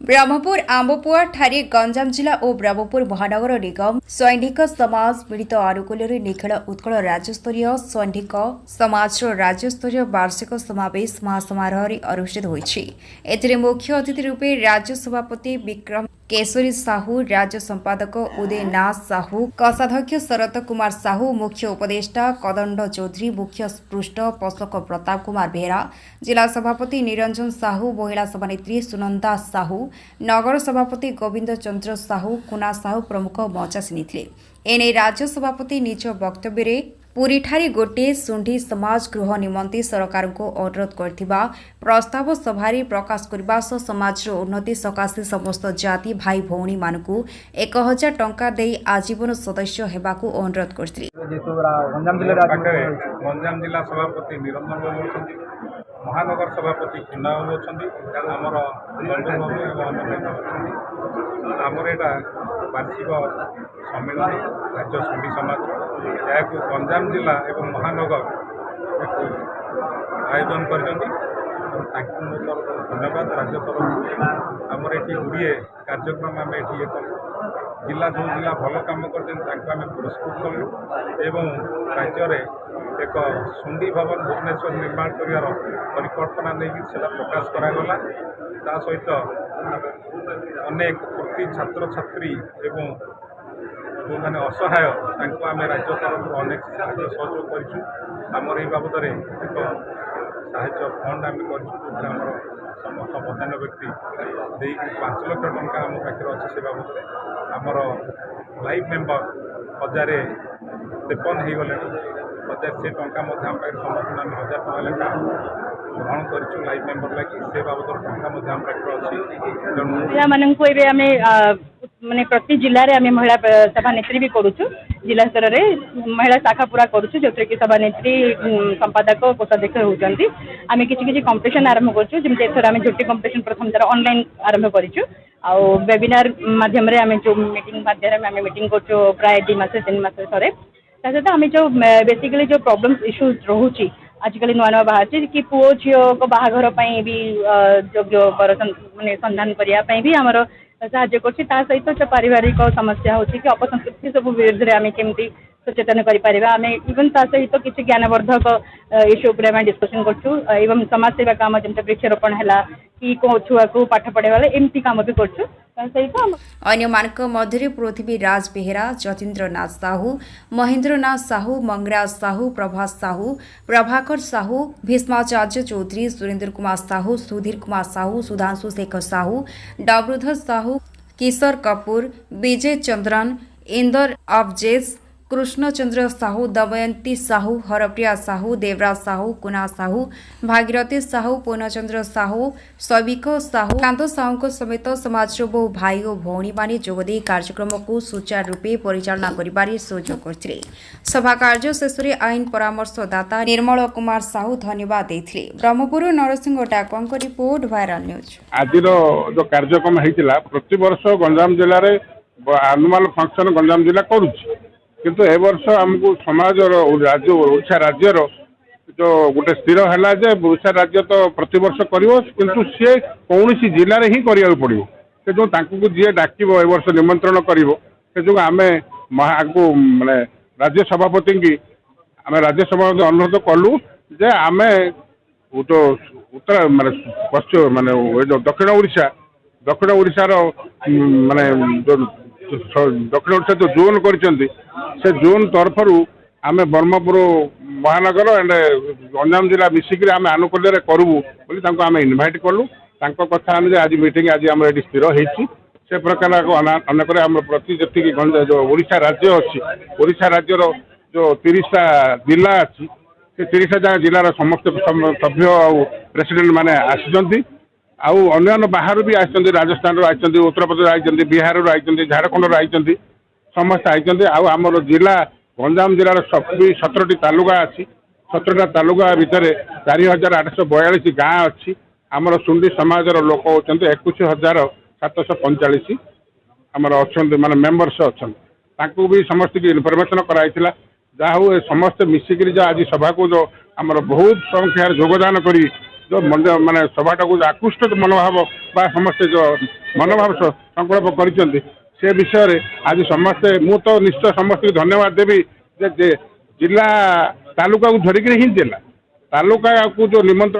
ब्रह्मपुर आंबपुआ ठारे गंजाम जिला और ब्रह्मपुर महानगर निगम सैनिक समाज मिलित आनुकूल्य निखिल उत्कल राज्यस्तरीय सैनिक समाज राज्यस्तरीय वार्षिक समावेश महासमारोह अनुष्ठित होती मुख्य अतिथि रूपे राज्य सभापति विक्रम केशरी साहू, राज्य संपादक उदय नाथ साहू, कोषाध्यक्ष शरत कुमार साहू, मुख्य उपदेष्टा कदंड चौधरी, मुख्य पृष्ठ पोषक प्रताप कुमार बेहरा, जिला सभापति निरंजन साहू, महिला सभानेत्री सुनंदा साहू, नगर सभापति गोविंद चंद्र साहू, कुना साहू प्रमुख मंच आसी एने राज्य सभापति निज वक्तव्य पुरीठारे गोटे सुंढी समाज गृह निमंते सरकार को अनुरोध करथिबा प्रस्ताव सभारे प्रकाश करबा सह समाज उन्नति सकाशे समस्त जाति भाई भौणी मानकु 1000 टंका देई आजीवन सदस्य हेबाकु अनुरोध करथिले। गंजाम जिला सभापति निरंजन बाबू अछंती, महानगर सभापति कुना बाबू अछंती, आमर मंडल बाबू एवं अन्य नेता अछंती। आमर एटा वार्षिक सम्मेलन राज्य सुंढी समाज या गंजाम जिला एवं महानगर आयोजन कर धन्यवाद। राज्य तरफ आमर ये गुड़िए कार्यक्रम आम ये जिला जो जिला भल कम कर पुरस्कृत कलु एवं राज्य एक सुंडी भवन भुवनेश्वर निर्माण कर परिकल्पना नहीं प्रकाश करागला। ता सहित अनेक प्रति छात्र छात्री एवं जो मैंने असहाय आम राज्य तरफ अनेक साहय सहयोग करमर ये बाबद एक साहय फंड आम कर समस्त प्रधान व्यक्ति 5 लाख टंका आम पाखे अच्छे से बाबद आमर लाइफ मेम्बर 1053 हो गले 1000 से टंका आम पाखे समर्थन आम 1000 टका लेखा ग्रहण कर लाइफ मेम्बर लगी से बाबद टंका आम पाखे अच्छी माने प्रति जिले में आम महिला सभानेत्री भी करुचु। जिला स्तर में महिला शाखा पूरा करुचु जो कि सभानेत्री संपादक कोषाध्यक्ष होती आम किसी कंपिटिशन आरंभ करुचु जमी एथर आम झोटी कंपिटिशन प्रथम तरह ऑनलाइन आरंभ करूँ आउ वेबिनार माध्यम आम जो मीटिंग माध्यम आम मीटिंग करुचु प्राय 2 मास 3 मास थे सहित आम जो बेसिकली जो प्रॉब्लम्स इश्यूज रोचे आजिकल नुआ नुआ बाहर कि पुओ झील को बाहाघर भी योग्य माने संधान करने भी आमर साहाଯ୍य कर सहित जो पारिवारिक समस्या होची कि अपसंस्कृति सब विरुद्ध में आम केमती सचेतन करें इवन ता सहित किसी ज्ञानवर्धक इश्यू पर डिस्कसन करूँ एवं समाज सेवा काम जमी वृक्षरोपण है कि छुआ को पाठ पढ़े वाले एमती काम भी करूँ अन्य मध्य पृथ्वी राज बेहरा, जतीन्द्र नाथ साहू, महेन्द्र नाथ साहू, मंगराज साहू, प्रभास साहू, प्रभाकर साहू, भीष्माचार्य चौधरी, सुरेन्द्र कुमार साहू, सुधीर कुमार साहू, सुधांशु शेखर साहू, डबरुधर साहू, किशोर कपूर, विजय चंद्रन, इंदर अफजेज, कृष्णचंद्र साहू, दमयंती साहू, हरप्रिया साहू, देवराज साहू, कुना साहू, भागीरथी साहू, पूर्णचंद्र साहू, सविक साहू, कांत साहू समेत समाज बहु भाई और भौणी माने जोगदे कार्यक्रम को सुचारू रूपे परिचालना करिबारे सहयोग करथिले। सभा कार्य शेष में आईन परामर्शदाता निर्मल कुमार साहू धन्यवाद देथिले। ब्रह्मपुर नरसिंह डाकुआंक रिपोर्ट वायरल न्यूज। आज जो कार्यक्रम होता प्रति वर्ष गंजाम जिले में एनुअल फंक्शन गंजाम जिला करुच्ची किंतु ए वर्ष आमको समाज राज्य ओडिशा राज्यर जो गोटे स्थिर है जे ओडिशा राज्य तो प्रति वर्ष किंतु सी कौन जिले ही करा पड़ो से जो जी डाक ए वर्ष निमंत्रण कर आम आगू माने राज्य सभापति की आम राज्य सभापति अनुरोध कलु जे आम जो उत्तर माने पश्चिम माने दक्षिण ओडिशार माने जो दक्षिण ओडिशा जो जोन कर से जोन तरफ आम ब्रह्मपुर महानगर एंड गंजाम जिला मिसिक आम आनुकूल्य करूँ आम इनभाइट कलु कथा अनुसार आज मीटिंग आज आम ये स्थिर होती से प्रकार अनेक आम प्रति जी जो ओडिशा राज्य अच्छी ओडिशा राज्यर जो 30टा जिला अच्छी से 30टा जिलार समस्त सभ्य और प्रेसिडेंट माने आसी अन्य बाहर भी आई राजस्थान आई उत्तर प्रदेश आई बिहार आई झारखंड आई समस्त आई आमर जिला गंजाम जिलार 17टी तालुका अच्छी 17टा तालुका भितर 4842 गाँ अच्छी आमर सुंडी समाज लोक होती 21745 आमर अच्छा माने मेम्बर्स अच्छा भी समस्त की इनफर्मेशन कराई जहाँ समस्त मिसिक आज सभा को जो आमर बहुत संख्यार योगदान करी जो माने सभाटा को आकृष्ट मनोभाव बा समस्ते जो मनोभाव संकल्प कर से विषय रे आज समस्ते मु तो निश्चय समस्त धन्यवाद देवी जे जिला तालुका को धरिक ही जिला तालुका को जो निमंत्रण